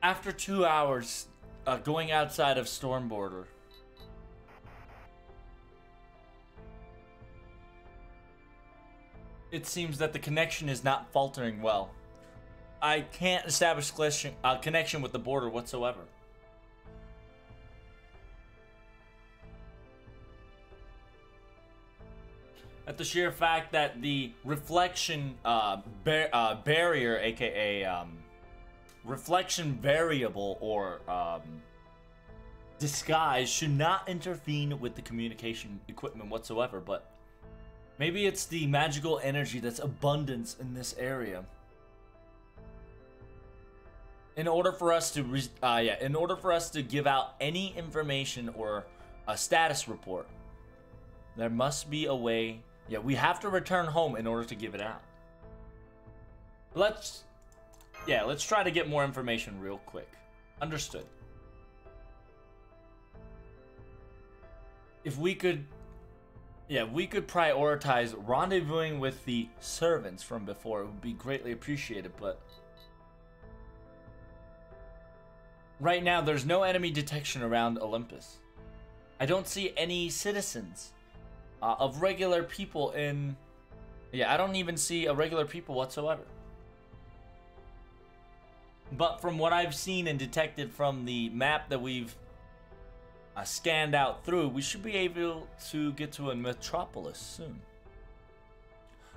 After 2 hours going outside of storm border, it seems that the connection is not faltering well. I can't establish connection with the border whatsoever. At the sheer fact that the reflection barrier, aka reflection variable or disguise, should not intervene with the communication equipment whatsoever, but maybe it's the magical energy that's abundance in this area. In order for us to give out any information or a status report, there must be a way. Yeah, we have to return home in order to give it out. Let's try to get more information real quick. Understood. If we could prioritize rendezvousing with the servants from before, it would be greatly appreciated, but right now there's no enemy detection around Olympus. I don't see any citizens of regular people in... Yeah, I don't even see a regular people whatsoever. But from what I've seen and detected from the map that we've scanned out through, we should be able to get to a metropolis soon.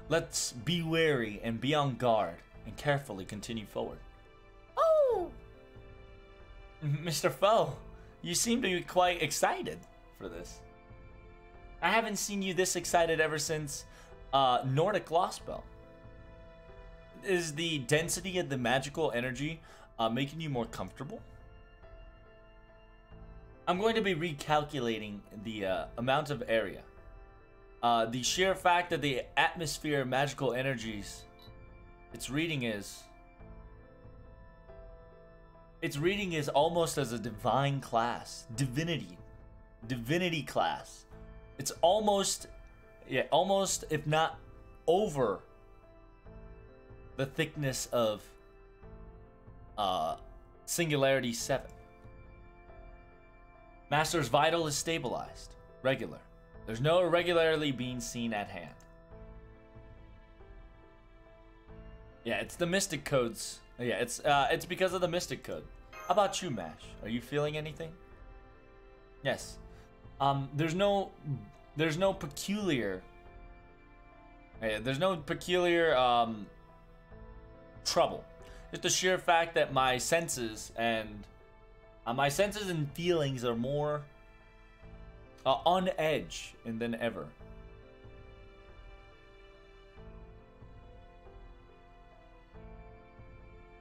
Let's be wary and be on guard and carefully continue forward. Oh! Mr. Foe, you seem to be quite excited for this. I haven't seen you this excited ever since Nordic Lostbelt. Is the density of the magical energy making you more comfortable? I'm going to be recalculating the amount of area. The sheer fact that the atmosphere magical energies, its reading is almost as a divine class, divinity class. It's almost if not over the thickness of Singularity 7. Master's vital is stabilized, regular. There's no irregularity being seen at hand. Yeah, it's the mystic codes. Yeah, it's because of the mystic code. How about you, Mash? Are you feeling anything? Yes. There's no peculiar trouble. Just the sheer fact that my senses and feelings are more on edge than ever.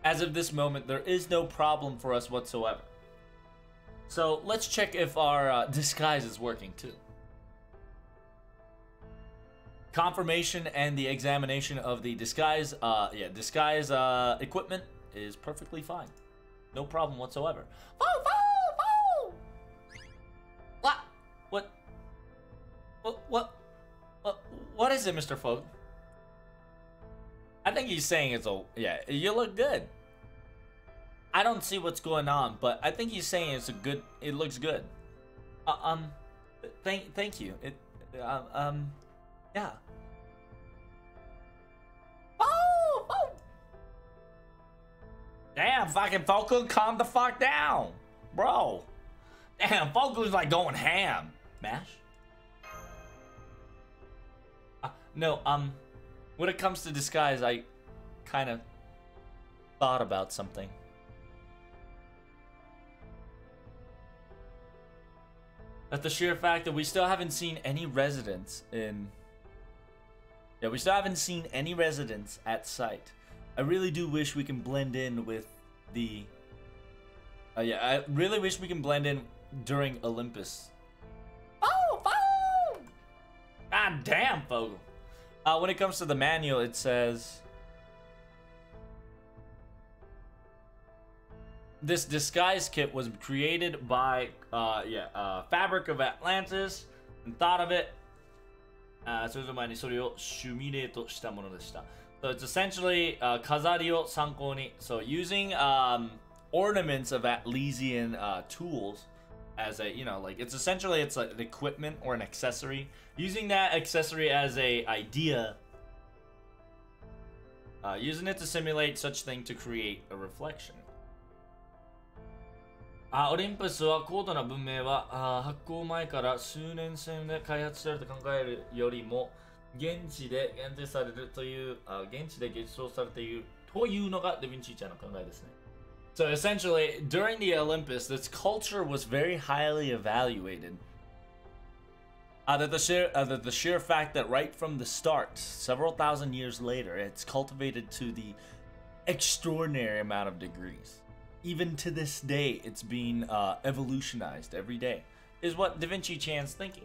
As of this moment, there is no problem for us whatsoever. So let's check if our disguise is working too. Confirmation and the examination of the disguise, disguise equipment is perfectly fine. No problem whatsoever. What is it, Mr. Folk? I think he's saying it's a... Yeah, you look good. I don't see what's going on, but I think he's saying it's a good... It looks good. Thank you. Yeah. Damn, fucking Foku, calm the fuck down. Bro. Damn, Foku's like going ham. Mash? No, when it comes to disguise, I kind of thought about something. At the sheer fact that we still haven't seen any residents in... Yeah, we still haven't seen any residents at site. I really do wish we can blend in with the... I really wish we can blend in during Olympus. Oh! God damn, Fogel. When it comes to the manual, it says... This disguise kit was created by, Fabric of Atlantis, and thought of it. So it's essentially 飾りを参考に. So using ornaments of Atlesian tools as a, you know, like it's essentially it's like an equipment or an accessory. Using that accessory as a idea, using it to simulate such thing to create a reflection. オリンパスは高度な文明は発行前から数年線で開発された考えるよりも現地で限定されるという現地で現像されているというのがダヴィンチちゃんの考えですね。So essentially, during the Olympus, this culture was very highly evaluated. That the sheer fact that right from the start, several thousand years later, it's cultivated to the extraordinary amount of degrees. Even to this day, it's being evolutionized every day, is what Da Vinci Chan's thinking.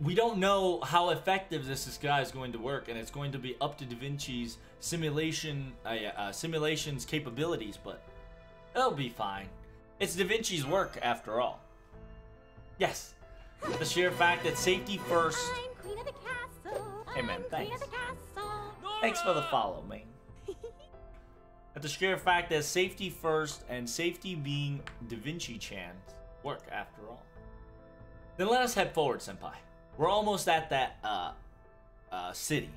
We don't know how effective this guy is going to work, and it's going to be up to Da Vinci's simulation's capabilities, but it'll be fine. It's Da Vinci's work, after all. Yes, the sheer fact that safety first. I'm queen of the castle. Hey man, thanks. Queen of the castle. Thanks for the follow, man. At the sheer fact that safety first and safety being Da Vinci Chan's work after all. Then let us head forward, senpai. We're almost at that city.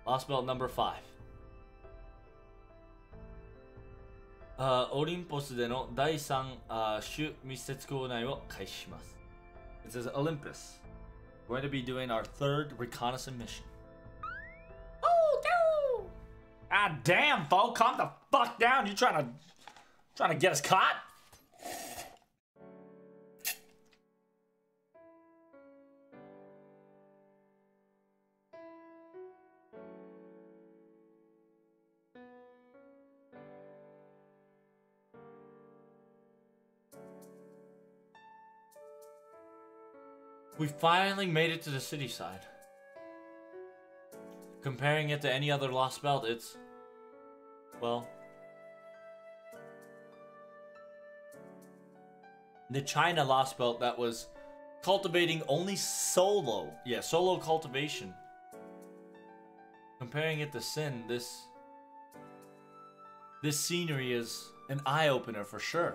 Lostbelt number 5. オリンポスでの第3種密接校内を開始します。It says Olympus. We're going to be doing our 3rd reconnaissance mission. Oh, no! Ah, damn, Bo, calm the fuck down. You trying to get us caught? We finally made it to the city side. Comparing it to any other Lost Belt, it's, well, the China Lost Belt that was cultivating only solo cultivation. Comparing it to Sin, this scenery is an eye-opener for sure.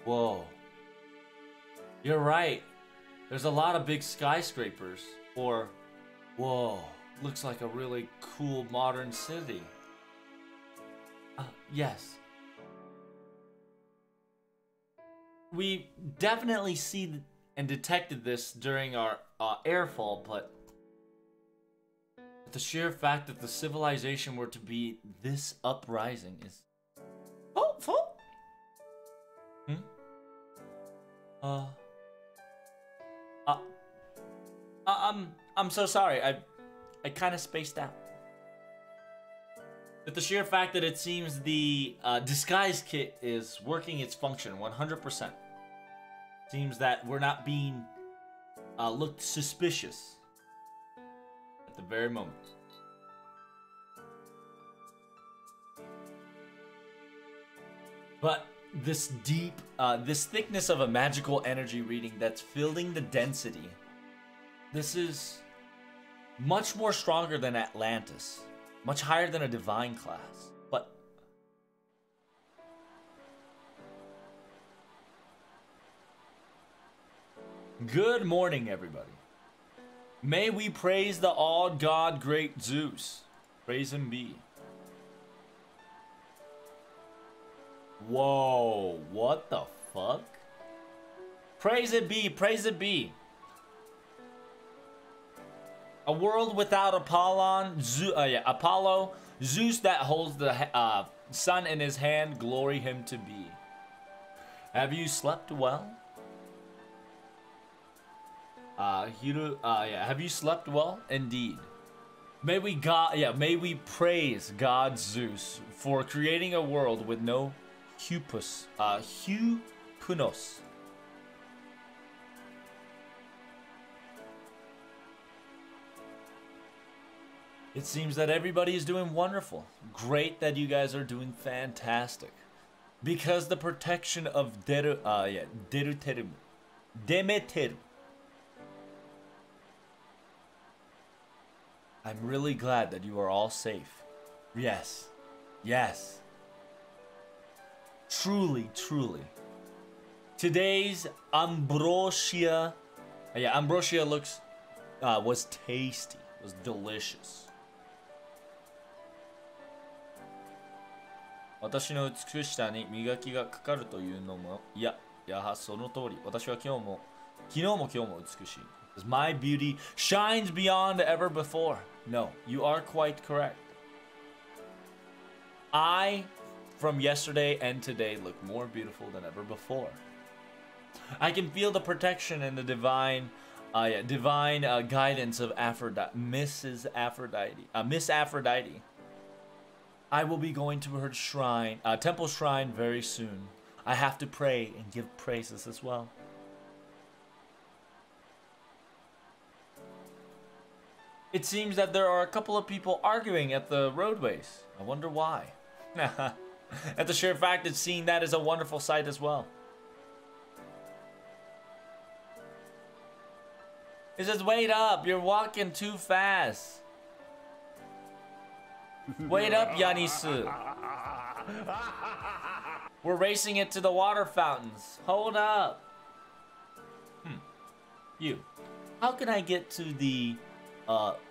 Whoa. You're right. There's a lot of big skyscrapers. Or, whoa, looks like a really cool modern city. Yes. We definitely see and detected this during our airfall, but the sheer fact that the civilization were to be this uprising is... Oh. I'm so sorry. I kind of spaced out. But the sheer fact that it seems the disguise kit is working its function 100%. Seems that we're not being looked suspicious at the very moment. But this deep, this thickness of a magical energy reading that's filling the density. This is much more stronger than Atlantis. Much higher than a divine class. But good morning, everybody. May we praise the awed god great Zeus. Praise him be. Whoa, what the fuck? Praise it be, praise it be. A world without Apollo, Zeus that holds the sun in his hand, glory him to be. Have you slept well? Have you slept well? Indeed. May we praise God Zeus for creating a world with no hupunos. It seems that everybody is doing wonderful. Great that you guys are doing fantastic. Because the protection of Demeter. I I'm really glad that you are all safe. Yes. Yes. Truly, truly. Today's ambrosia. Yeah, ambrosia was tasty. Was delicious. 私の美しさに磨きがかかるというのも、いや、やはその通り。私は昨日も今日も美しい。My beauty shines beyond ever before. No, you are quite correct. I, from yesterday and today, look more beautiful than ever before. I can feel the protection and the divine guidance of Miss Aphrodite. I will be going to her shrine, temple shrine very soon. I have to pray and give praises as well. It seems that there are a couple of people arguing at the roadways. I wonder why. At the sheer fact that seeing that is a wonderful sight as well. It says, wait up, you're walking too fast. Wait up, Yanisu. We're racing it to the water fountains. Hold up. You. How can I get to the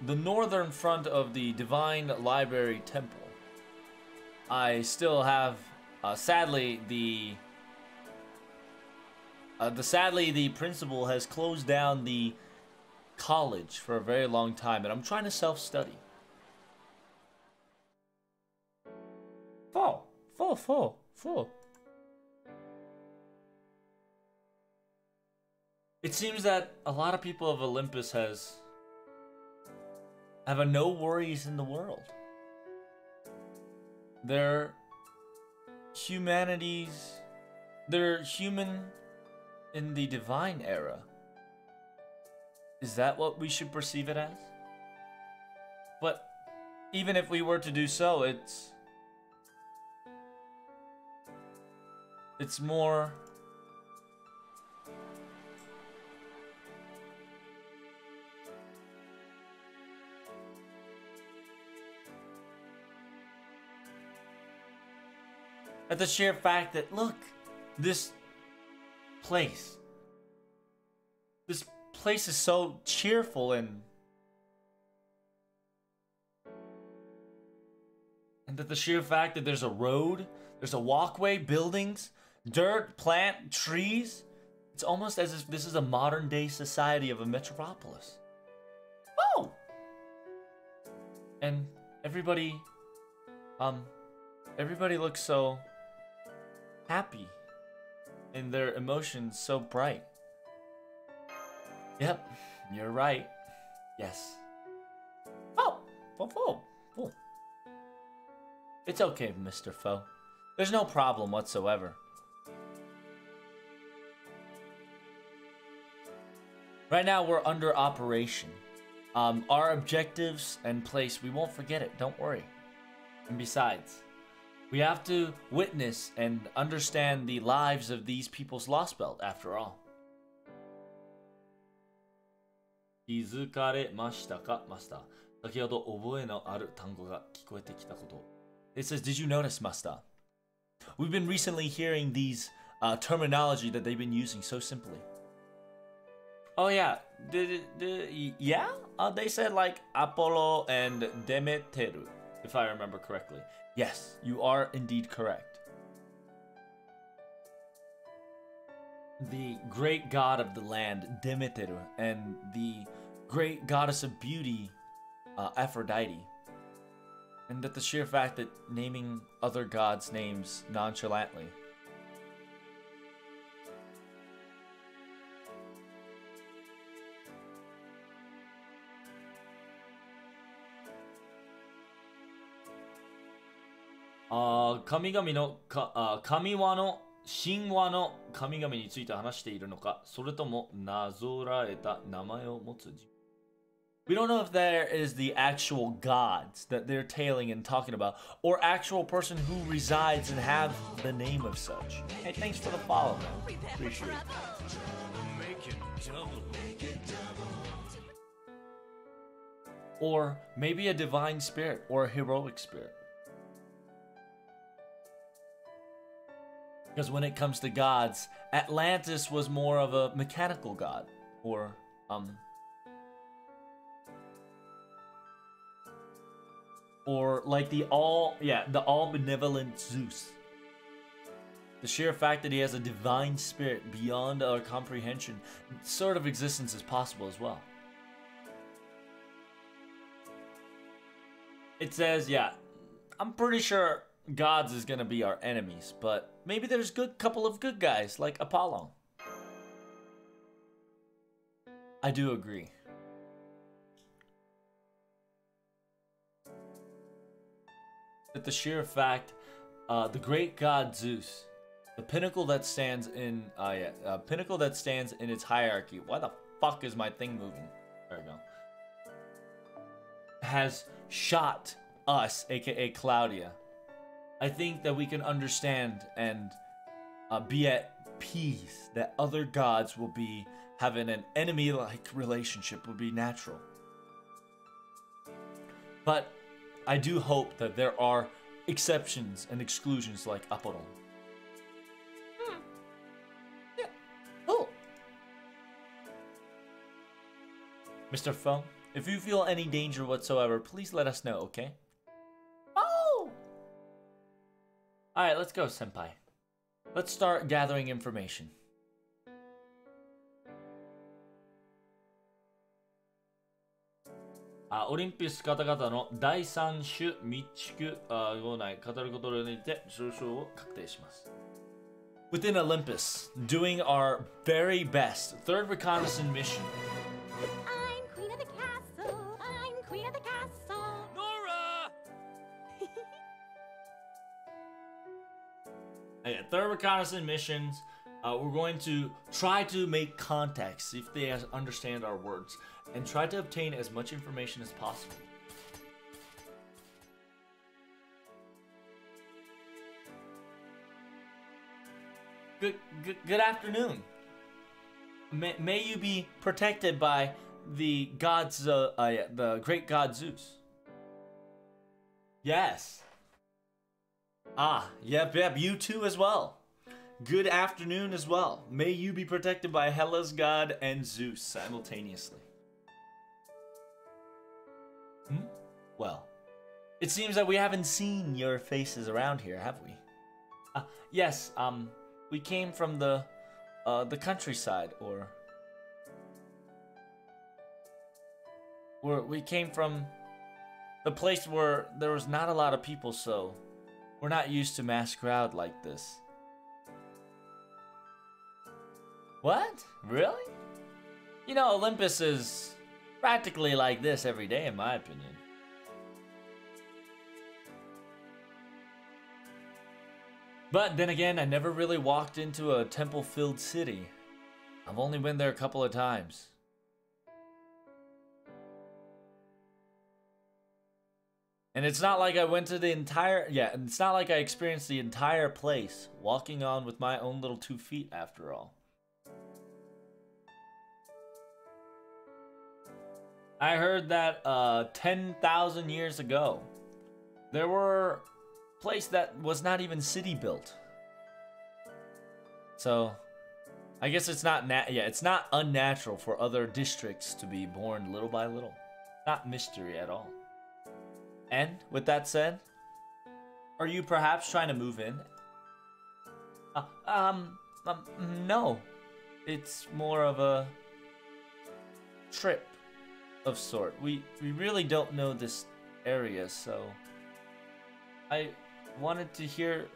northern front of the Divine Library Temple? I still have, sadly, the principal has closed down the college for a very long time, and I'm trying to self-study. Four. It seems that a lot of people of Olympus have a no worries in the world. They're human in the divine era. Is that what we should perceive it as? But even if we were to do so, it's more at the sheer fact that, look, this place is so cheerful and that the sheer fact that there's a road, there's a walkway, buildings, dirt, plant, trees, it's almost as if this is a modern day society of a metropolis. Oh! And everybody looks so happy and their emotions so bright. Yep, you're right. Yes. Oh. It's okay, Mr. Foe. There's no problem whatsoever. Right now, we're under operation. Our objectives and place, we won't forget it. Don't worry. And besides, we have to witness and understand the lives of these people's Lostbelt, after all. 気づかれましたか、マスター。先ほど覚えのある単語が聞こえてきたこと。It says, did you notice, Master? We've been recently hearing these terminology that they've been using so simply. Oh yeah, they said like Apollo and Demeter, if I remember correctly. Yes, you are indeed correct. The great god of the land, Demeter, and the great goddess of beauty, Aphrodite. And that the sheer fact that naming other gods' names nonchalantly. Kami 神話の神話の神々について話しているのか、それともなぞらえた名前を持つ人。We don't know if there is the actual gods that they're tailing and talking about, or actual person who resides and have the name of such. Hey, thanks for the follow, man. Appreciate it. Or maybe a divine spirit or a heroic spirit. Because when it comes to gods, Atlantis was more of a mechanical god. Or like the all benevolent Zeus. The sheer fact that he has a divine spirit beyond our comprehension, sort of existence is possible as well. It says, yeah, I'm pretty sure gods is gonna be our enemies, but maybe there's couple of good guys like Apollo. I do agree. That the sheer fact, the great god Zeus, the pinnacle that stands in, pinnacle that stands in its hierarchy. Why the fuck is my thing moving? There we go. Has shot us, aka Claudia. I think that we can understand and be at peace that other gods will be having an enemy-like relationship would be natural. But I do hope that there are exceptions and exclusions like Apollon. Yeah. Oh. Mr. Phone, if you feel any danger whatsoever, please let us know, okay? Oh! Alright, let's go, Senpai. Let's start gathering information.オリンピス方々の第三種密畜号内語ることによって上昇を確定します。Within Olympus, doing our very best, third reconnaissance mission. I'm queen of the castle. I'm queen of the castle. Nora! Third reconnaissance missions. We're going to try to make contacts, see if they understand our words, and try to obtain as much information as possible. Good afternoon. May you be protected by the gods, the great god Zeus. Yes. Yep, you too as well. Good afternoon as well. May you be protected by Hela's god and Zeus simultaneously. Well, it seems that we haven't seen your faces around here, have we? Yes, we came from the countryside, or we came from the place where there was not a lot of people, so we're not used to mass crowd like this. What? Really? You know, Olympus is practically like this every day, in my opinion. But then again, I never really walked into a temple-filled city. I've only been there a couple of times. And it's not like I went to the entire... Yeah, it's not like I experienced the entire place, walking on with my own little 2 feet after all. I heard that 10,000 years ago, there were a place that was not even city built. So, I guess it's not it's not unnatural for other districts to be born little by little. Not mystery at all. And with that said, are you perhaps trying to move in? No. It's more of a trip of sort. We really don't know this area, so I wanted to hear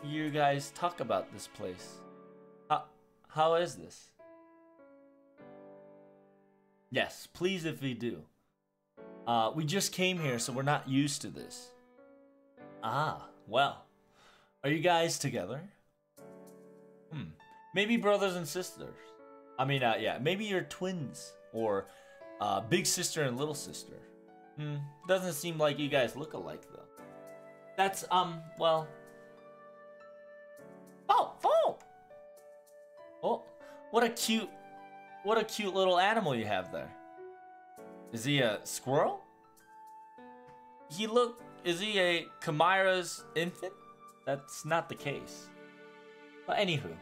you guys talk about this place. How is this? Yes, please if we do. We just came here, so we're not used to this. Well. Are you guys together? Maybe brothers and sisters. I mean, yeah, maybe you're twins. Or big sister and little sister. Doesn't seem like you guys look alike, though. That's, well... Oh, what a cute little animal you have there. Is he a squirrel? is he a Chimera's infant? That's not the case. But anywho.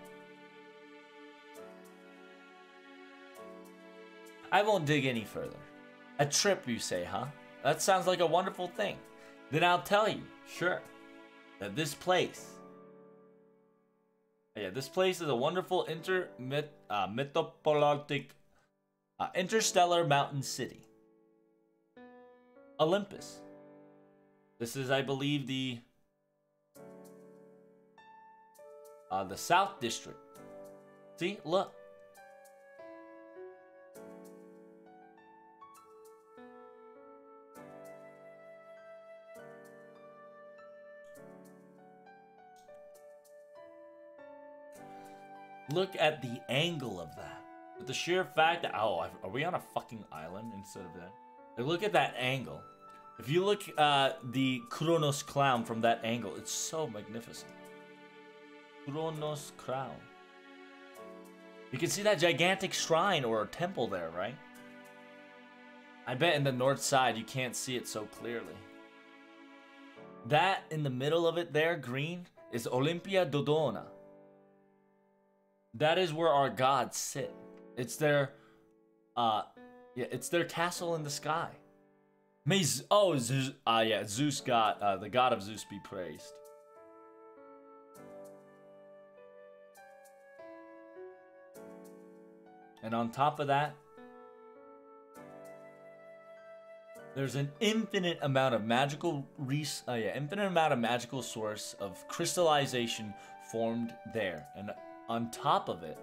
I won't dig any further. A trip, you say, huh? That sounds like a wonderful thing. Then I'll tell you, sure, that this place... Yeah, this place is a wonderful interstellar mountain city. Olympus. This is, I believe, the South District. See, look. Look at the angle of that. But the sheer fact that... Oh, are we on a fucking island instead of that? Like, look at that angle. If you look at the Kronos crown from that angle, it's so magnificent. Kronos crown. You can see that gigantic shrine or temple there, right? I bet in the north side you can't see it so clearly. That in the middle of it there, green, is Olympia Dodona. That is where our gods sit. It's their, it's their castle in the sky. May Zeus, Zeus God, the god of Zeus be praised. And on top of that, there's an infinite amount of magical source of crystallization formed there, and on top of it,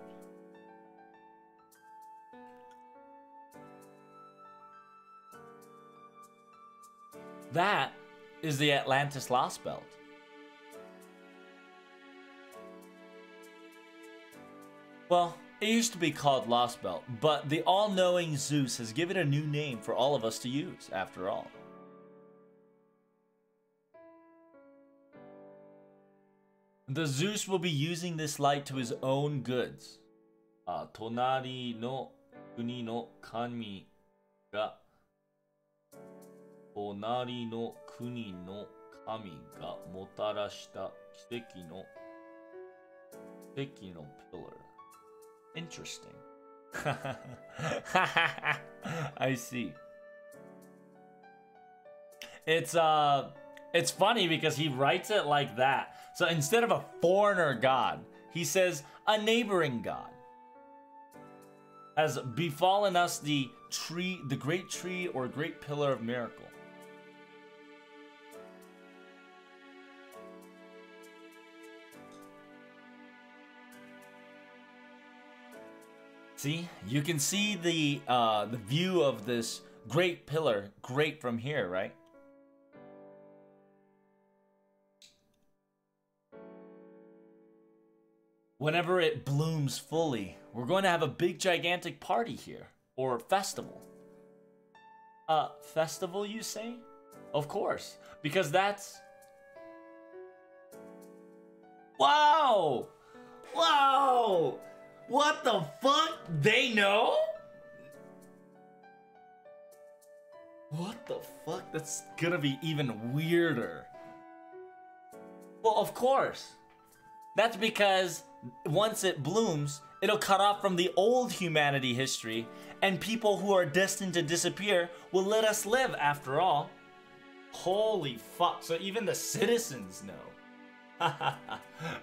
that is the Atlantis Lostbelt. Well, it used to be called Lostbelt, but the all-knowing Zeus has given a new name for all of us to use, after all. The Zeus will be using this light to his own goods. Tonari no kuni no kami ga Tonari no kuni no kami ga motarashita kiseki no pillar. Interesting. I see. It's funny because he writes it like that. So instead of a foreigner god, he says a neighboring god has befallen us the great tree or great pillar of miracle. See, you can see the view of this great pillar great from here, right? Whenever it blooms fully, we're going to have a big gigantic party here. Or festival. Festival, you say? Of course. Because that's... Wow! Wow! What the fuck? They know? What the fuck? That's gonna be even weirder. Well, of course. That's because once it blooms, it'll cut off from the old humanity history, and people who are destined to disappear will let us live after all. Holy fuck. So even the citizens know.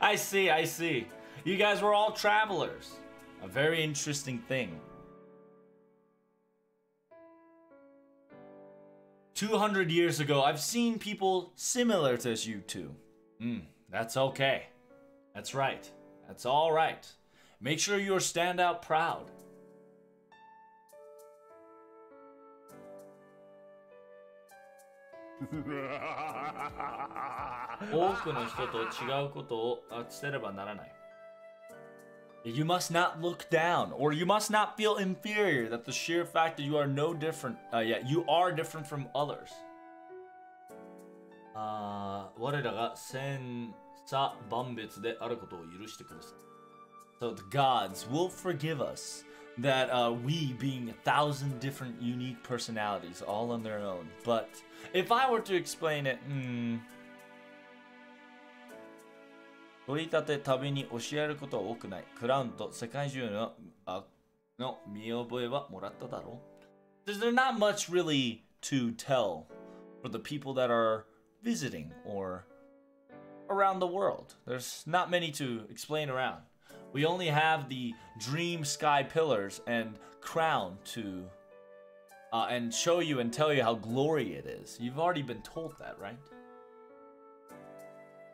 I see, I see. You guys were all travelers. A very interesting thing. 200 years ago, I've seen people similar to you two. That's okay. That's right. That's all right. Make sure you stand out proud. You must not look down, or you must not feel inferior that the sheer fact that you are no different, you are different from others. So the gods will forgive us that we being 1,000 different unique personalities all on their own. But if I were to explain it, 取り立て旅に教えることは多くない。クラウンと世界中の見覚えはもらっただろう。There's not much really to tell for the people that are visiting or around the world. There's not many to explain around. We only have the dream sky pillars and crown to and show you and tell you how glory it is. You've already been told that, right?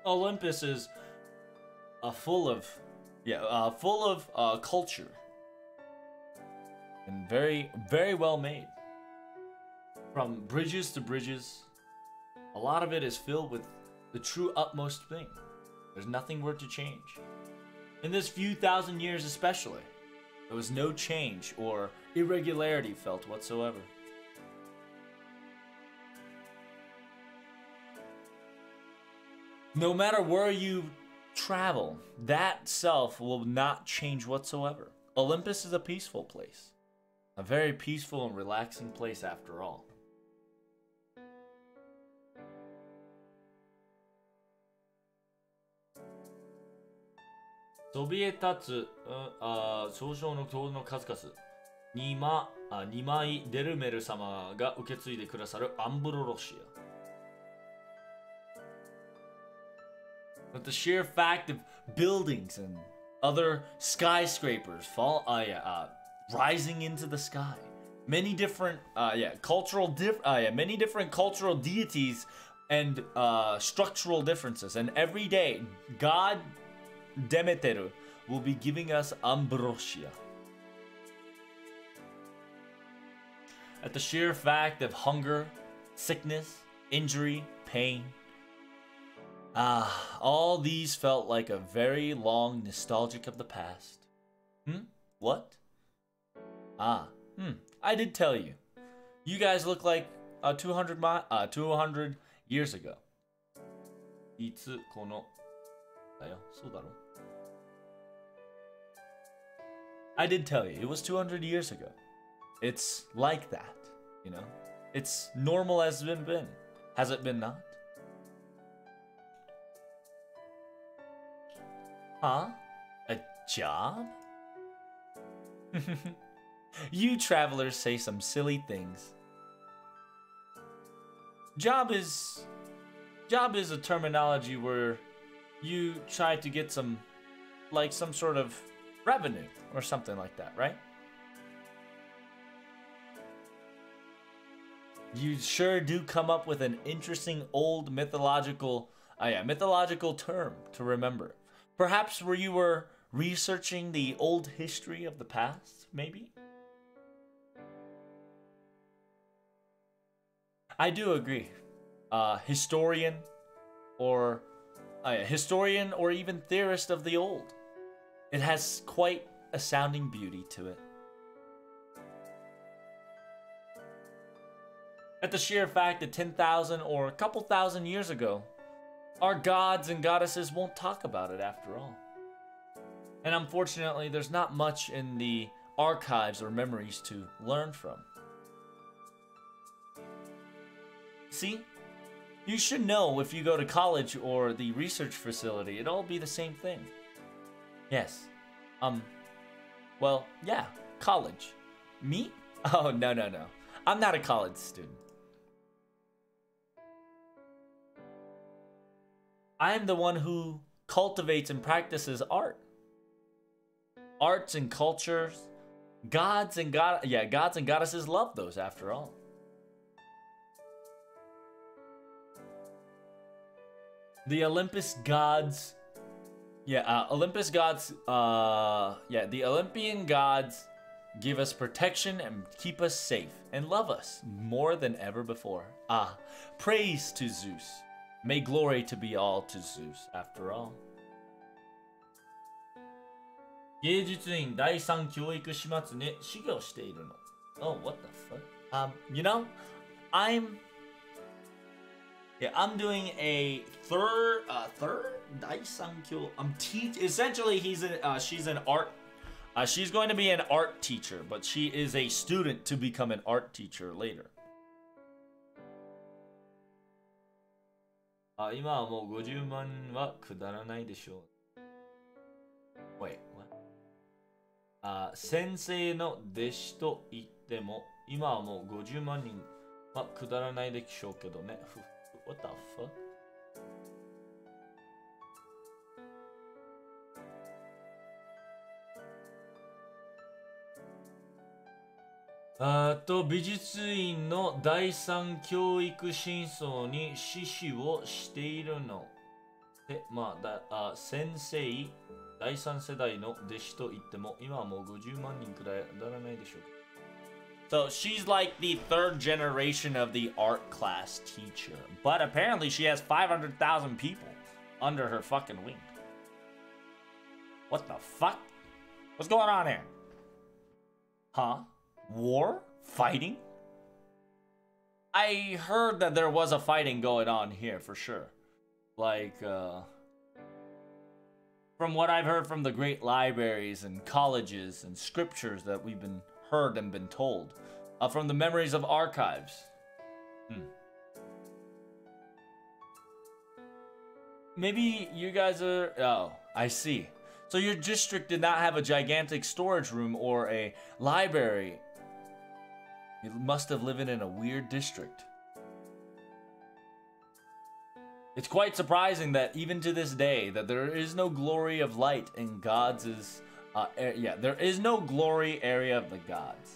Olympus is full of culture and very, very well made. From bridges to bridges, a lot of it is filled with the true utmost thing. There's nothing worth to change. In this few thousand years especially, there was no change or irregularity felt whatsoever. No matter where you travel, that self will not change whatsoever. Olympus is a peaceful place. A very peaceful and relaxing place after all. So be it 立つ総称の塔の数々2枚デルメル様が受け継いでくださるアンブロロシア But the sheer fact of buildings and other skyscrapers rising into the sky, many different many different cultural deities and structural differences, and every day God Demeter will be giving us ambrosia. At the sheer fact of hunger, sickness, injury, pain, all these felt like a very long nostalgic of the past. What? I did tell you. You guys look like 200 years ago. いつこのだよ、そうだろ? I did tell you, it was 200 years ago. It's like that, you know? It's normal as it's been. Has it been not? Huh? A job? You travelers say some silly things. Job is a terminology where you try to get some sort of revenue or something like that, right? You sure do come up with an interesting old mythological term to remember. Perhaps where you were researching the old history of the past, maybe? I do agree. Historian or even theorist of the old. It has quite a sounding beauty to it. At the sheer fact that 10,000 or a couple thousand years ago, our gods and goddesses won't talk about it after all. And unfortunately, there's not much in the archives or memories to learn from. See? You should know if you go to college or the research facility, it'll all be the same thing. Yes. Well, yeah, college. Me? Oh, no. I'm not a college student. I am the one who cultivates and practices art. Arts and cultures. Gods and goddesses love those after all. The Olympus gods. The Olympian gods give us protection and keep us safe and love us more than ever before. Praise to Zeus. May glory to be all to Zeus after all. 芸術院第三教育始末ね修行しているの. Oh, what the fuck? You know, I'm doing a third 第三教. Essentially she's an art She's going to be an art teacher, but she is a student to become an art teacher later. 今はもう50万はくだらないでしょう。Wait, what? 先生の弟子と言っても、今はもう50万人はくだらないでしょうけどね。What the fuck? 美術院の第三教育真相に指示をしているので、先生、第三世代の弟子と言っても、今はもう50万人くらいならないでしょうか。So she's like the third generation of the art class teacher, but apparently she has 500,000 people under her fucking wing. What the fuck? What's going on here? Huh? War? Fighting? I heard that there was a fighting going on here for sure. Like, from what I've heard from the great libraries and colleges and scriptures that we've been heard and been told, from the memories of archives. Maybe you guys are... Oh, I see. So your district did not have a gigantic storage room or a library. You must have lived in a weird district. It's quite surprising that even to this day that there is no glory of light in God's there is no glory area of the gods.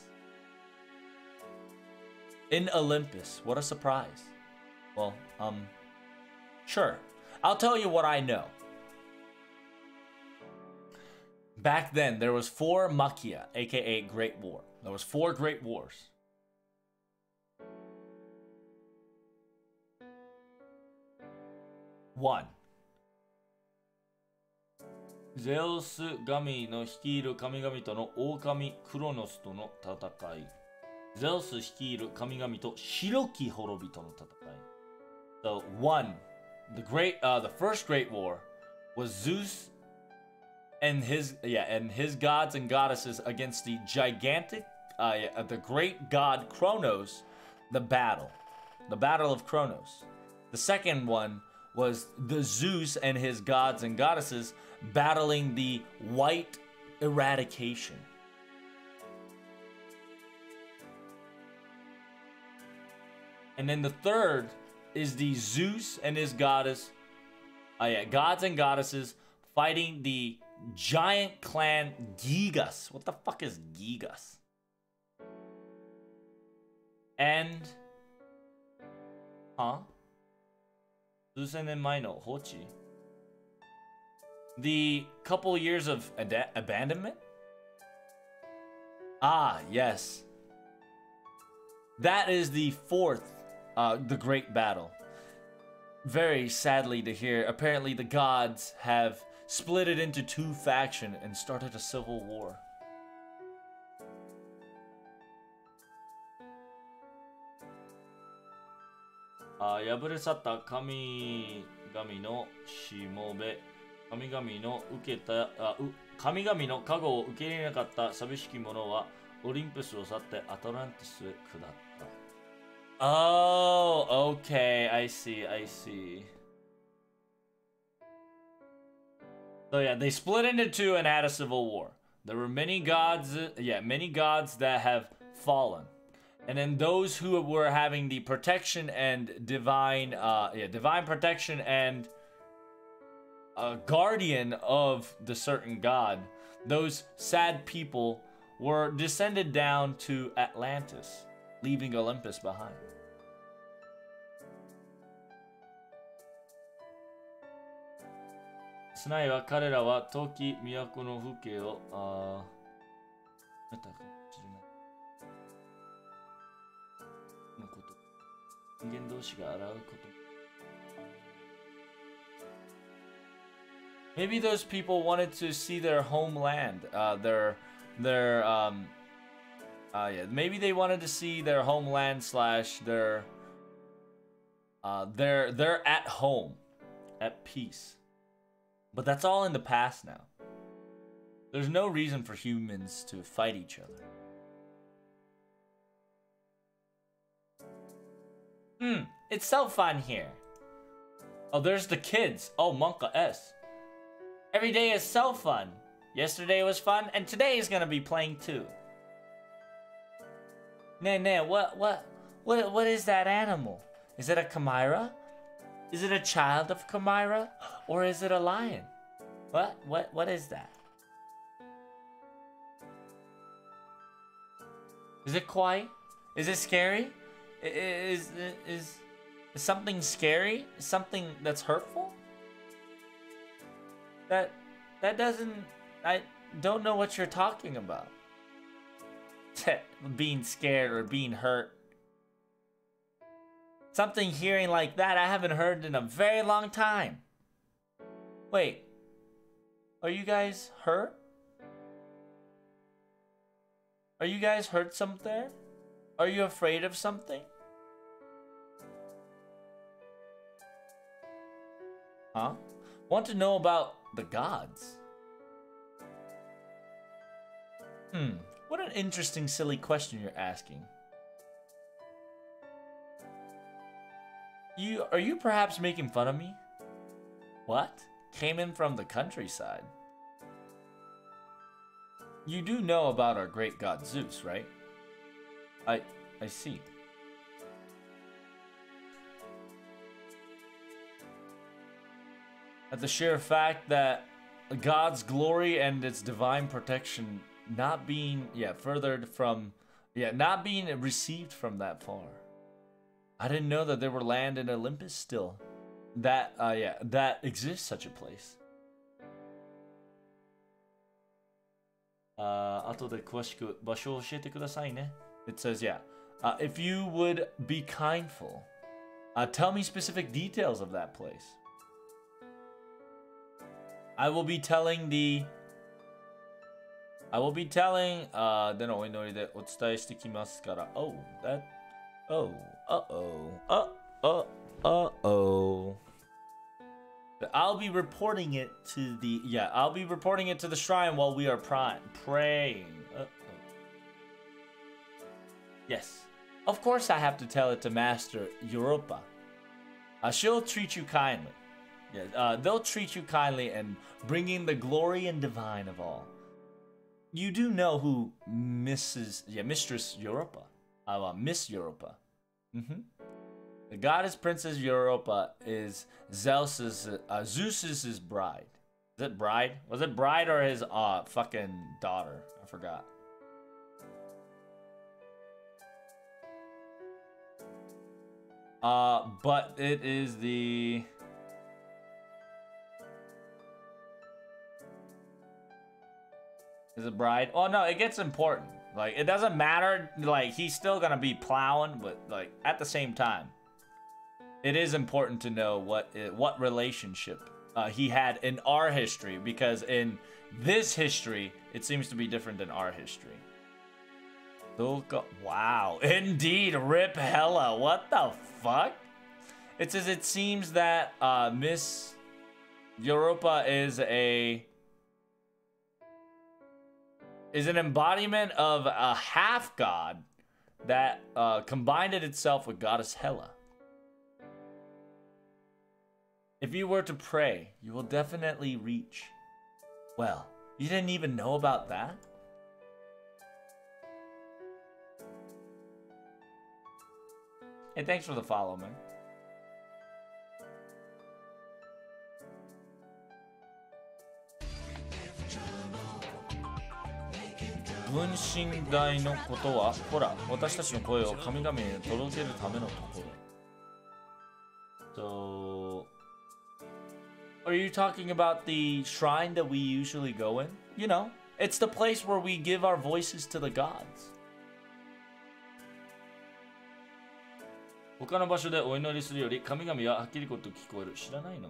In Olympus, what a surprise. Well, sure. I'll tell you what I know. Back then, there was 4 Makia, aka Great War. There was 4 Great Wars. 1. ゼウス神の率いる神々との狼クロノスとの戦い。ゼウス率いる神々と白き滅びとの戦い。So the first Great War was Zeus and his gods and goddesses against the gigantic, the great god Kronos, the battle of Kronos. The second one was the Zeus and his gods and goddesses battling the white eradication. And then the third is the Zeus and his gods and goddesses fighting the giant clan Gigas. What the fuck is Gigas? And... Huh? 数千年前の放置? The couple years of abandonment? Ah, yes. That is the fourth, the Great Battle. Very sadly to hear, apparently the gods have split it into 2 factions and started a civil war. Yabure satta kami gami no shimobe, kami gami no uketa, kami gami no kago o uke ire nakatta sabishiki mono wa Olympus o satte Atlantis e kudatta. Oh, okay, I see. So yeah, they split into 2 and had a civil war. There were many gods that have fallen. And then those who were having the protection and divine protection and guardian of the certain god, those sad people were descended down to Atlantis, leaving Olympus behind. Tsunai wa karera wa Toki Miyako no fuke o maybe those people wanted to see their homeland, maybe they wanted to see their homeland slash their at home, at peace. But that's all in the past now. There's no reason for humans to fight each other. It's so fun here. Oh, there's the kids. Oh, Monka S. Every day is so fun. Yesterday was fun, and today is gonna be playing too. Nah, what is that animal? Is it a chimera? Is it a child of chimera? Or is it a lion? What is that? Is it quiet? Is it scary? Is something scary? Something that's hurtful? That doesn't... I don't know what you're talking about. Being scared or being hurt. Something hearing like that I haven't heard in a very long time. Wait. Are you guys hurt? Are you guys hurt something? Are you afraid of something? Huh? Want to know about the gods? What an interesting, silly question you're asking. Are you perhaps making fun of me? What? Came in from the countryside. You do know about our great god Zeus, right? I see. At the sheer fact that God's glory and its divine protection not being not being received from that far. I didn't know that there were land in Olympus still. That exists such a place. 後で詳しく場所を教えてくださいね. It says, if you would be kindful, tell me specific details of that place. I will be telling でのお祈りでお伝えしてきますから。I'll be reporting it to the shrine while we are praying. Yes. Of course I have to tell it to Master Europa. She'll treat you kindly. They'll treat you kindly and bringing the glory and divine of all. You do know who Mistress Europa. Miss Europa. The goddess Princess Europa is Zeus's bride. Is it bride? Was it bride or his fucking daughter? I forgot. But it is the... Is it bride? Oh no, it gets important. Like, it doesn't matter. Like, he's still gonna be plowing, but like at the same time, it is important to know what relationship he had in our history, because in this history, it seems to be different than our history. Wow, indeed, rip hella. What the fuck? It says it seems that Miss Europa is an embodiment of a half god that combined itself with goddess Hela. If you were to pray, you will definitely reach. Well, you didn't even know about that? Hey, thanks for the follow, man. So, are you talking about the shrine that we usually go in? You know, it's the place where we give our voices to the gods. 他の場所でお祈りするより神々ははっきりと聞こえる。知らないの?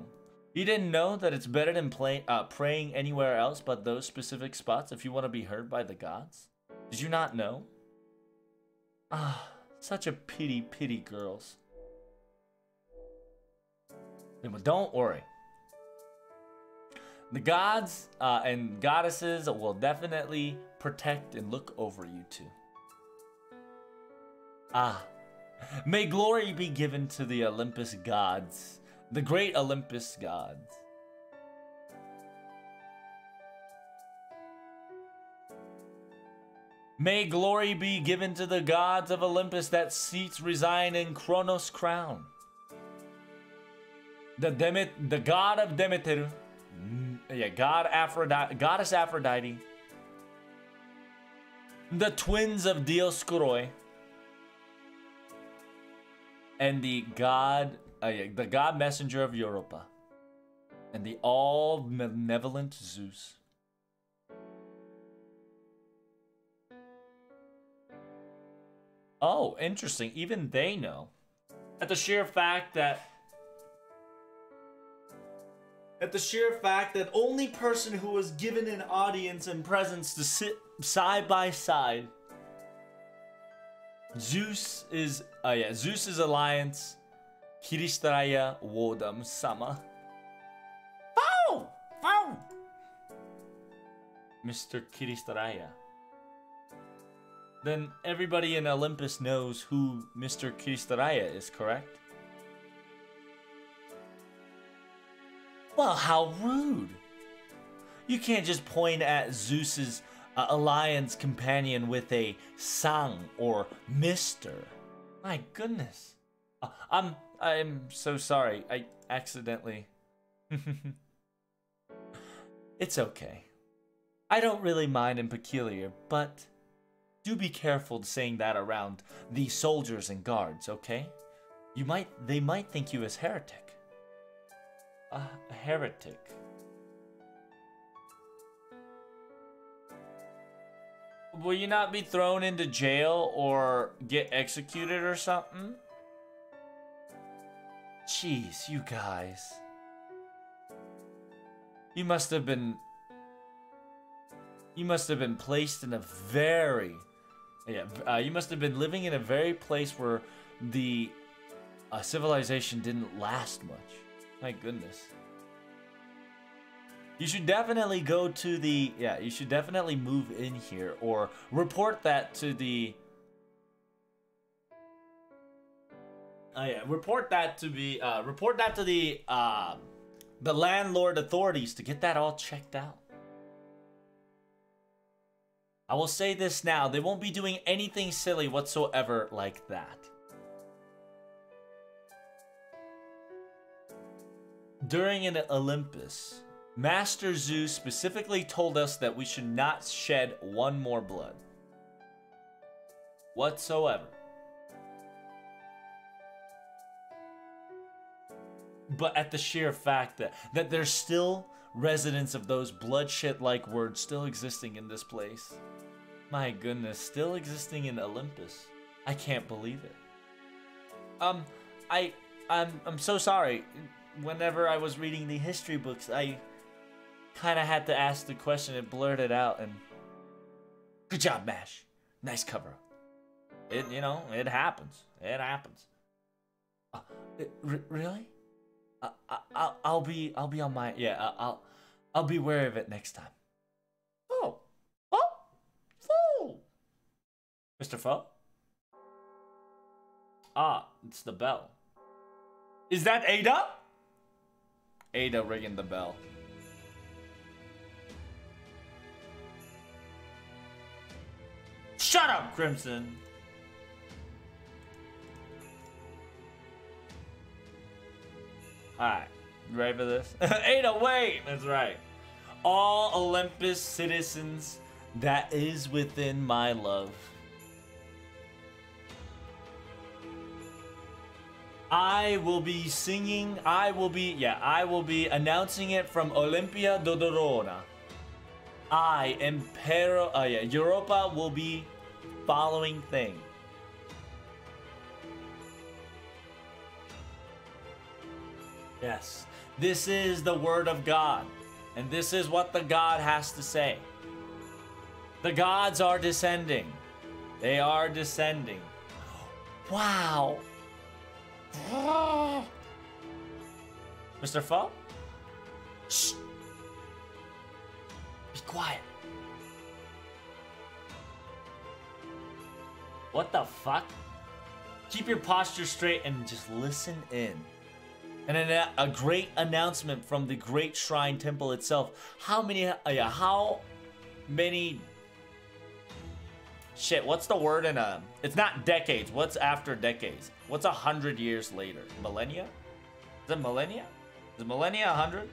You didn't know that it's better than praying anywhere else but those specific spots if you want to be heard by the gods? Did you not know? Ah, such a pity girls. But don't worry. The gods and goddesses will definitely protect and look over you two. May glory be given to the Olympus gods, the great Olympus gods. May glory be given to the gods of Olympus that seats reside in Kronos' crown. The god of Demeter, goddess Aphrodite, the twins of Dioscoroi, and the god messenger of Europa, and the all benevolent Zeus. Oh, interesting. Even they know. At the sheer fact that only person who was given an audience and presence to sit side by side, Zeus's alliance, Kiristaraya Wodam Sama. Oh! Oh! Mr. Kiristaraya. Then everybody in Olympus knows who Mr. Kiristaraya is, correct? Well, how rude. You can't just point at Zeus's alliance companion with a sang or Mr. My goodness. I'm so sorry. I accidentally. It's okay. I don't really mind in peculiar, but do be careful saying that around the soldiers and guards, okay? They might think you as heretic. A heretic. Will you not be thrown into jail or get executed or something? Jeez, you guys. You must have been placed in a very... you must have been living in a very place where the civilization didn't last much. My goodness. You should definitely go to the... Yeah, you should definitely move in here or report that to the... report that to the landlord authorities to get that all checked out. I will say this now, they won't be doing anything silly whatsoever like that. During an Olympus, Master Zeus specifically told us that we should not shed one more blood. Whatsoever. But at the sheer fact that there's still residents of those bloodshed-like words still existing in this place. My goodness, still existing in Olympus. I can't believe it. I'm so sorry. Whenever I was reading the history books, I kind of had to ask the question and blurt it out, and good job, Mash. Nice cover. It happens. It happens. Really? I'll be on my I'll be aware of it next time. Oh, Mr. Foe. It's the bell. Is that Ada? Ada ringing the bell. Shut up, Crimson. Alright, you ready for this? Ada, wait! That's right. All Olympus citizens, that is within my love. I will be singing, I will be announcing it from Olympia Dodorona. Europa will be following thing. Yes, this is the word of God, and this is what the God has to say. The gods are descending. They are descending. Wow. Mr. Foe? Shh. quiet. What the fuck? Keep your posture straight and just listen in. And then a great announcement from the Great Shrine Temple itself. How many shit, what's the word in a... It's not decades. What's after decades? What's 100 years later? Millennia? Is it millennia? Is millennia 100?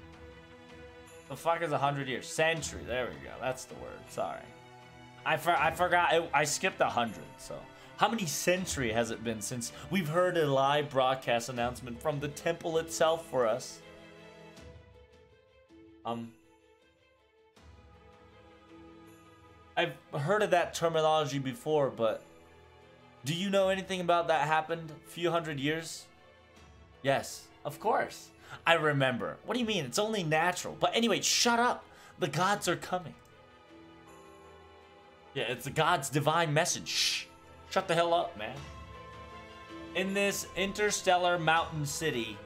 The fuck is 100 years? Century. There we go. That's the word. Sorry. I forgot. I skipped 100, so... How many century has it been since we've heard a live broadcast announcement from the temple itself for us? I've heard of that terminology before, but do you know anything about that happened a few hundred years? Yes, of course. I remember. What do you mean? It's only natural. But anyway, shut up. The gods are coming. Yeah, it's the gods' divine message. Shh. Shut the hell up, man. In this interstellar mountain city,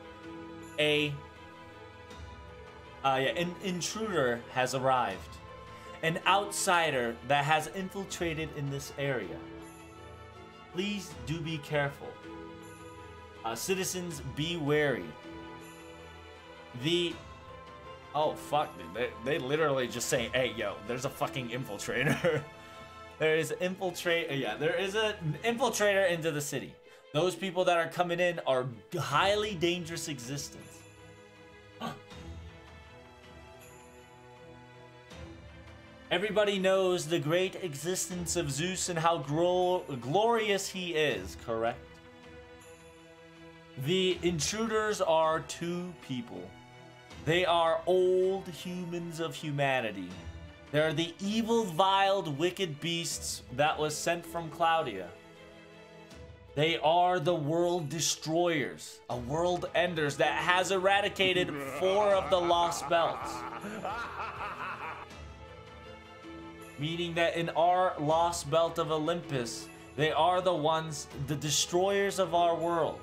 an intruder has arrived. An outsider that has infiltrated in this area. Please do be careful. Citizens, be wary. Oh, fuck, dude. They literally just say, hey, yo, there's a fucking infiltrator. There is an infiltrator into the city. Those people that are coming in are highly dangerous existence. Everybody knows the great existence of Zeus and how glorious he is, correct? The intruders are two people. They are old humans of humanity. They're the evil, vile, wicked beasts that was sent from Claudia. They are the world destroyers, a world enders that has eradicated 4 of the Lostbelts. Meaning that in our Lostbelt of Olympus, they are the ones, the destroyers of our world.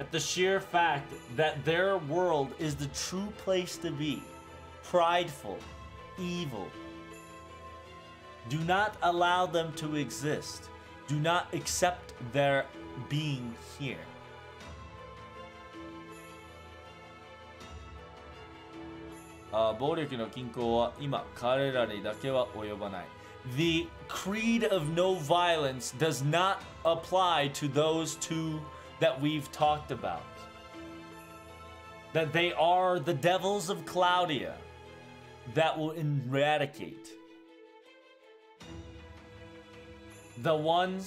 At the sheer fact that their world is the true place to be, prideful, evil. Do not allow them to exist. Do not accept their being here. The creed of no violence does not apply to those two that we've talked about. That they are the devils of Claudia that will eradicate. The one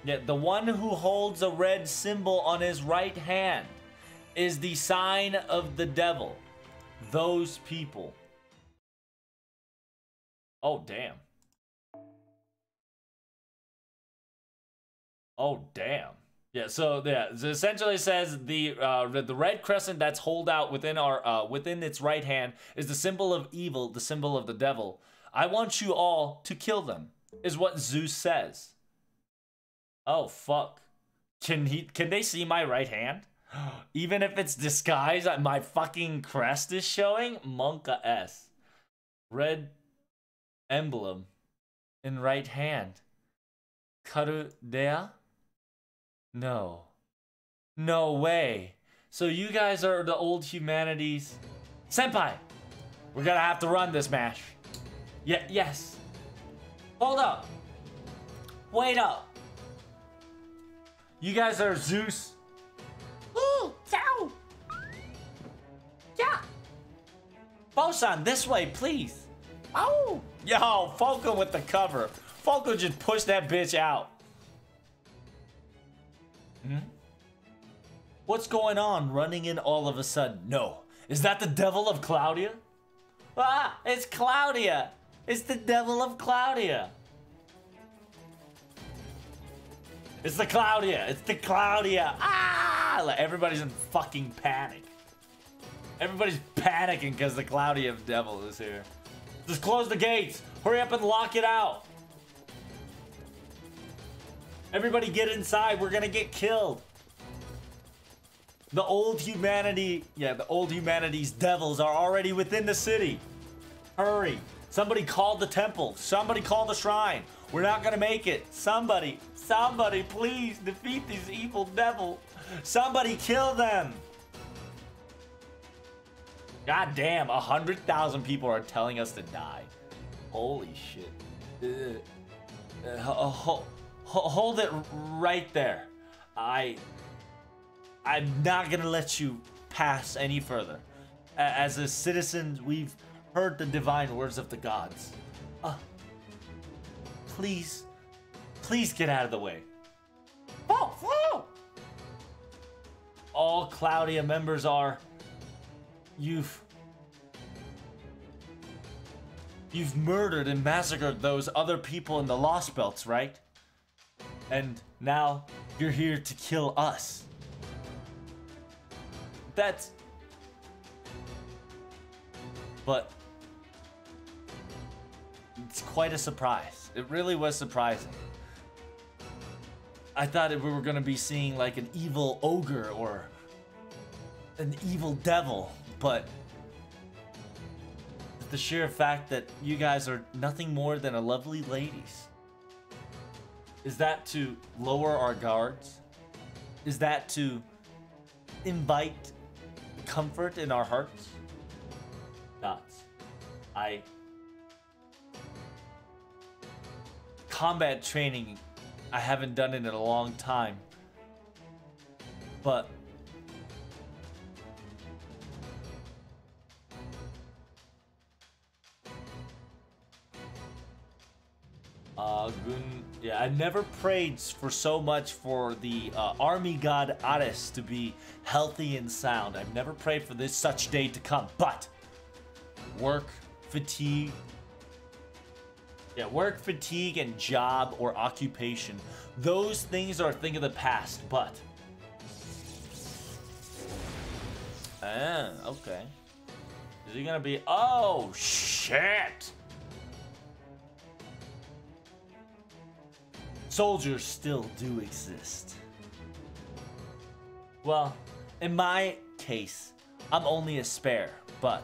who holds a red symbol on his right hand is the sign of the devil. Those people. Oh, damn. Oh, damn. Yeah, so it essentially says the red crescent that's hold out within our within its right hand is the symbol of evil, the symbol of the devil. I want you all to kill them, is what Zeus says. Oh fuck. Can they see my right hand? Even if it's disguised, my fucking crest is showing. Monka S. Red emblem in right hand. Karu dea? No. No way. So you guys are the old humanities. Senpai! We're gonna have to run this match. Yeah, yes. Hold up. Wait up. You guys are Zeus. Ooh, ciao. Yeah. Bosan, this way, please. Oh. Yo, Falco with the cover. Falco just pushed that bitch out. What's going on running in all of a sudden? No. Is that the devil of Claudia? Ah, it's Claudia. It's the devil of Claudia. It's the Claudia. It's the Claudia. Ah! Like, everybody's in fucking panic. Everybody's panicking because the Claudia devil is here. Just close the gates. Hurry up and lock it out. Everybody get inside. We're gonna get killed. The old humanity, the old humanity's devils are already within the city. Hurry. Somebody call the temple. Somebody call the shrine. We're not gonna make it. Somebody, please defeat these evil devils. Somebody kill them. God damn, 100,000 people are telling us to die. Holy shit. Hold it right there. I'm not gonna let you pass any further. As a citizen, we've heard the divine words of the gods. Please get out of the way. Oh. All Claudia members are... You've murdered and massacred those other people in the Lostbelts, right? And now you're here to kill us. But it's quite a surprise. It really was surprising. I thought we were gonna be seeing like an evil ogre or an evil devil, but the sheer fact that you guys are nothing more than a lovely ladies. Is that to lower our guards? Is that to invite comfort in our hearts? Nuts. Combat training, I haven't done it in a long time. But yeah, I never prayed for so much for the army god Ares to be healthy and sound. I've never prayed for this such day to come, but work fatigue and job or occupation, those things are a thing of the past, but okay. Is he gonna be... Oh shit! Soldiers still do exist. Well, in my case, I'm only a spare, but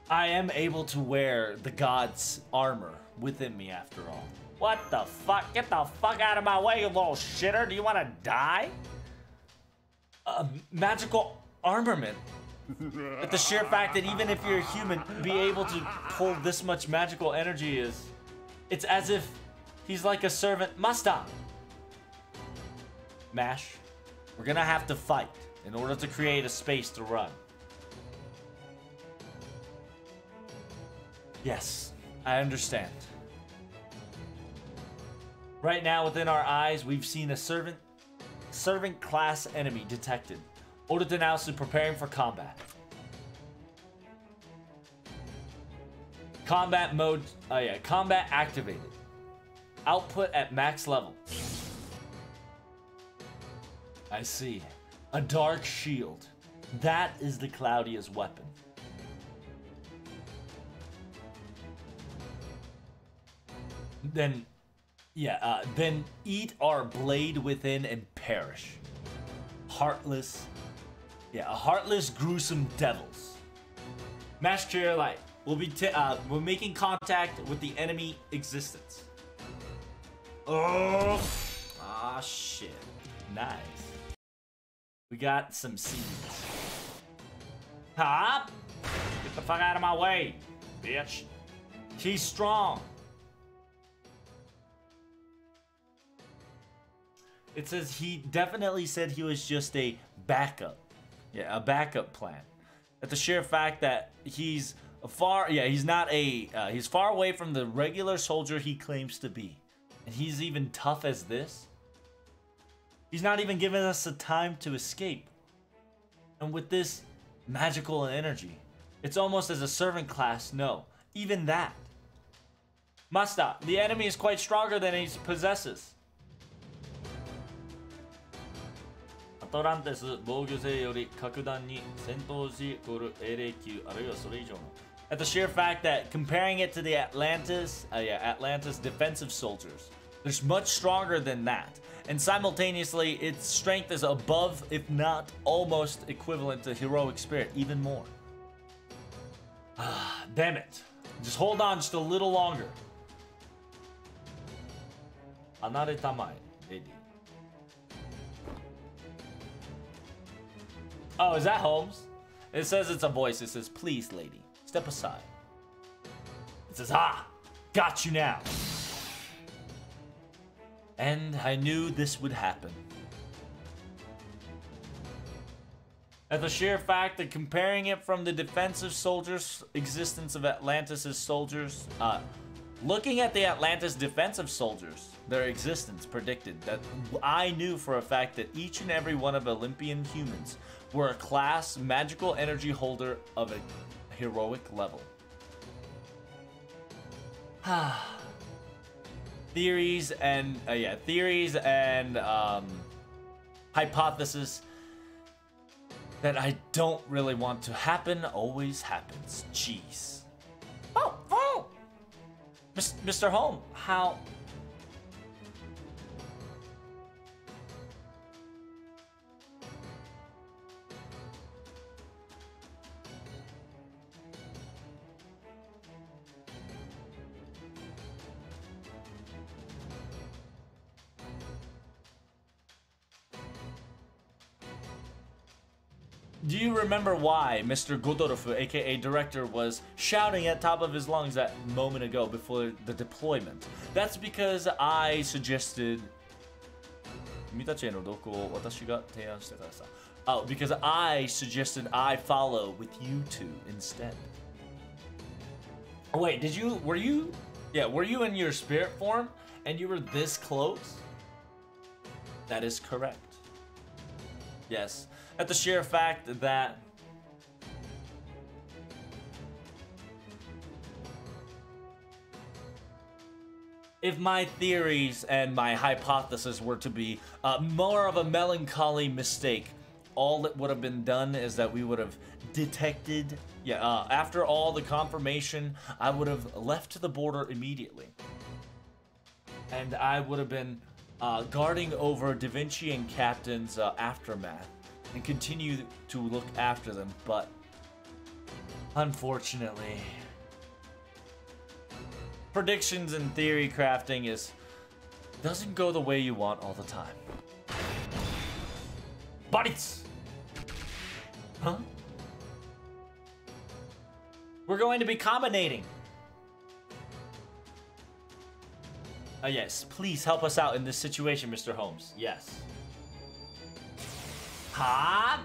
I am able to wear the god's armor within me after all. What the fuck? Get the fuck out of my way, you little shitter. Do you want to die? Magical armament. But the sheer fact that even if you're a human, be able to pull this much magical energy is... It's as if he's like a servant. Master! Mash, we're gonna have to fight in order to create a space to run. Yes, I understand. Right now, within our eyes, we've seen a servant class enemy detected. Order denounced and preparing for combat. Combat mode, combat activated. Output at max level. I see. A dark shield. That is the Claudia's weapon. Then, then eat our blade within and perish. Heartless, heartless, gruesome devils. Master Light, we're making contact with the enemy existence. Oh, shit. Nice. We got some seeds. Huh? Get the fuck out of my way, bitch. He's strong. It says he definitely said he was just a backup. Yeah, a backup plan. At the sheer fact that he's he's not a, he's far away from the regular soldier he claims to be. And he's even tough as this. He's not even giving us the time to escape. And with this magical energy, it's almost as a servant class, no. Even that. Master, the enemy is quite stronger than he possesses. At the sheer fact that comparing it to the Atlantis defensive soldiers, there's much stronger than that, and simultaneously its strength is above, if not almost equivalent to heroic spirit, even more. Damn it. Just hold on just a little longer. Anare tamae, lady. Oh, is that Holmes? It says it's a voice. It says, please, lady, step aside. It says, got you now. And I knew this would happen. At the sheer fact that comparing it from the defensive soldiers' existence of Atlantis' soldiers, looking at the Atlantis defensive soldiers, their existence predicted that I knew for a fact that each and every one of Olympian humans were a class magical energy holder of a heroic level. Theories and hypothesis that I don't really want to happen always happens. Jeez. Oh! Mr. Holmes, how? Do you remember why Mr. Godorofu, aka Director, was shouting at top of his lungs that moment ago before the deployment? That's because I suggested... Oh, because I suggested I follow with you two instead. Oh, wait, were you in your spirit form and you were this close? That is correct. Yes. At the sheer fact that if my theories and my hypothesis were to be more of a melancholy mistake, all that would have been done is that we would have detected, after all the confirmation, I would have left the border immediately. And I would have been guarding over Da Vinci and Captain's aftermath and continue to look after them, but unfortunately, predictions and theory crafting doesn't go the way you want all the time. Buddies! Huh? We're going to be combinating. Yes, please help us out in this situation, Mr. Holmes. Yes. Huh?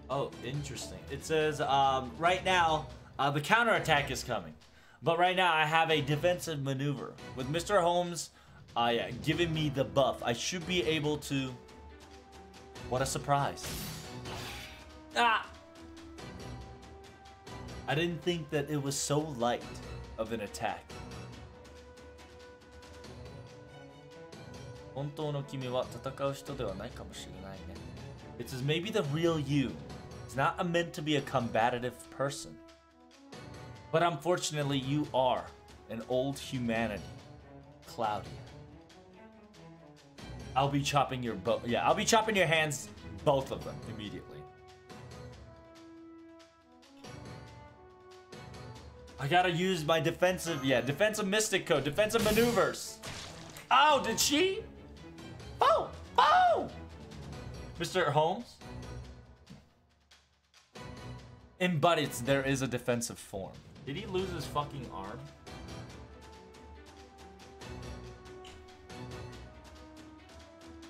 Oh, interesting. It says, right now, the counterattack is coming. But right now, I have a defensive maneuver. With Mr. Holmes, giving me the buff, I should be able to... What a surprise. I didn't think that it was so light of an attack. It says maybe the real you is not meant to be a combative person. But unfortunately you are an old humanity, Claudia. I'll be chopping your I'll be chopping your hands, both of them, immediately. I gotta use my defensive mystic code, defensive maneuvers. Oh, did she? Oh! Mr. Holmes? In Buddies, there is a defensive form. Did he lose his fucking arm?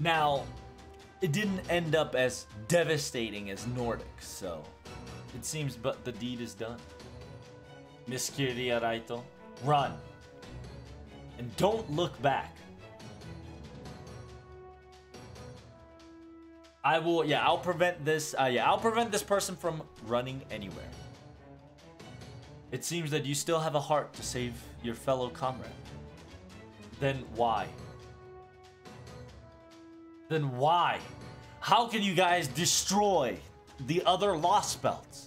Now, it didn't end up as devastating as Nordic, so it seems but the deed is done. Miss Kirya Raito, run. And don't look back. I'll prevent this, I'll prevent this person from running anywhere. It seems that you still have a heart to save your fellow comrade. Then why? Then why? How can you guys destroy the other Lostbelts?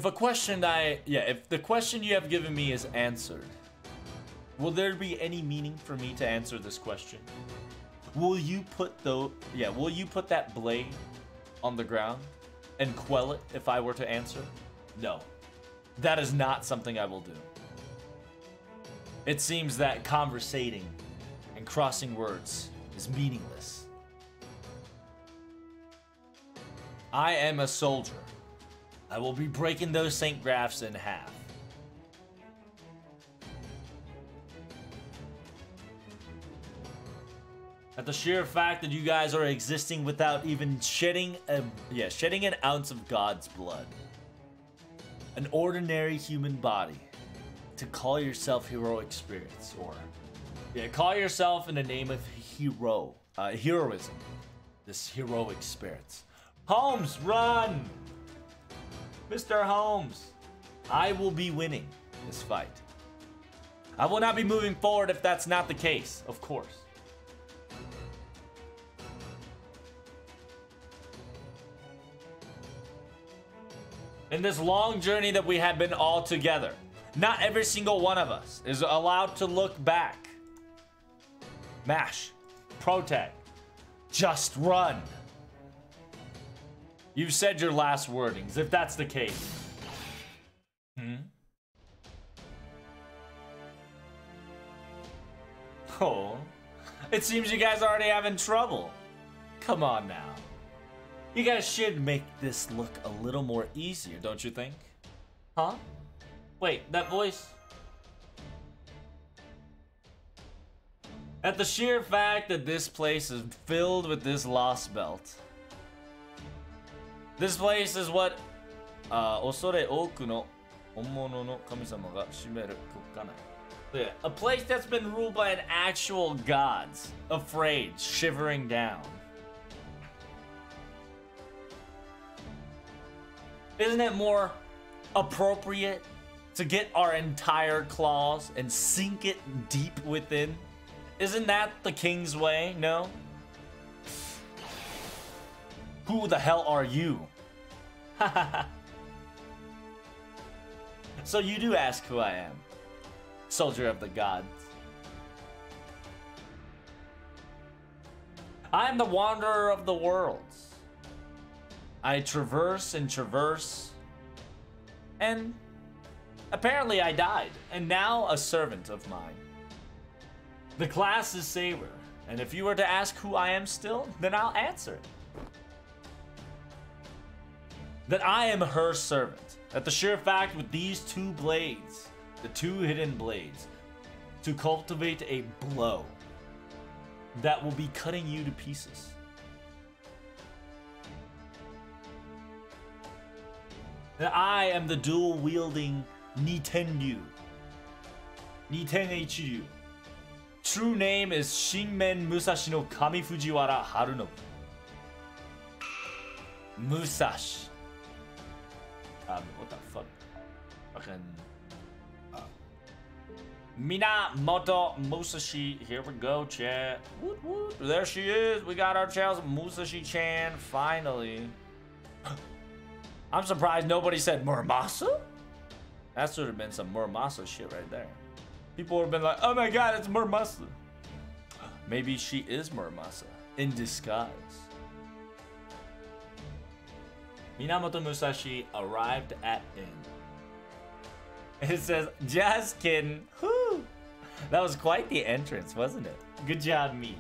If a question if the question you have given me is answered, will there be any meaning for me to answer this question? Will you put that blade on the ground and quell it if I were to answer? No. That is not something I will do. It seems that conversating and crossing words is meaningless. I am a soldier. I will be breaking those Saint Graphs in half. At the sheer fact that you guys are existing without even shedding an ounce of God's blood. An ordinary human body. To call yourself heroic spirits, or call yourself in the name of heroism. This heroic spirits. Holmes, run! Mr. Holmes, I will be winning this fight. I will not be moving forward if that's not the case, of course. In this long journey that we have been all together, not every single one of us is allowed to look back. Mash. Protect. Just run. You've said your last wordings, if that's the case. Oh. It seems you guys are already having trouble. Come on now. You guys should make this look a little more easier, don't you think? Huh? Wait, that voice? At the sheer fact that this place is filled with this Lostbelt. This place is what Osore oku no onmono no kamisama ga shimeru kokanai. Yeah, a place that's been ruled by an actual gods, afraid, shivering down. Isn't it more appropriate to get our entire claws and sink it deep within? Isn't that the king's way? No? Who the hell are you? So you do ask who I am. Soldier of the gods. I am the wanderer of the worlds. I traverse and traverse. And apparently I died. And now a servant of mine. The class is Saber. And if you were to ask who I am still, then I'll answer. That I am her servant. That the sheer fact with these two blades, the two hidden blades, to cultivate a blow that will be cutting you to pieces. That I am the dual-wielding Nitenryu. Nitenryu. True name is Shinmen Musashi no Kami Fujiwara Harunobu. Musashi. What the fuck? Fucking. Minamoto Musashi. Here we go, chat. Woot woot. There she is. We got ourselves Musashi-chan. Finally. I'm surprised nobody said Muramasa. That should have been some Muramasa shit right there. People would have been like, oh my god, it's Muramasa. Maybe she is Muramasa in disguise. Minamoto Musashi arrived at inn. It says, just kidding. Whew. That was quite the entrance, wasn't it? Good job, me.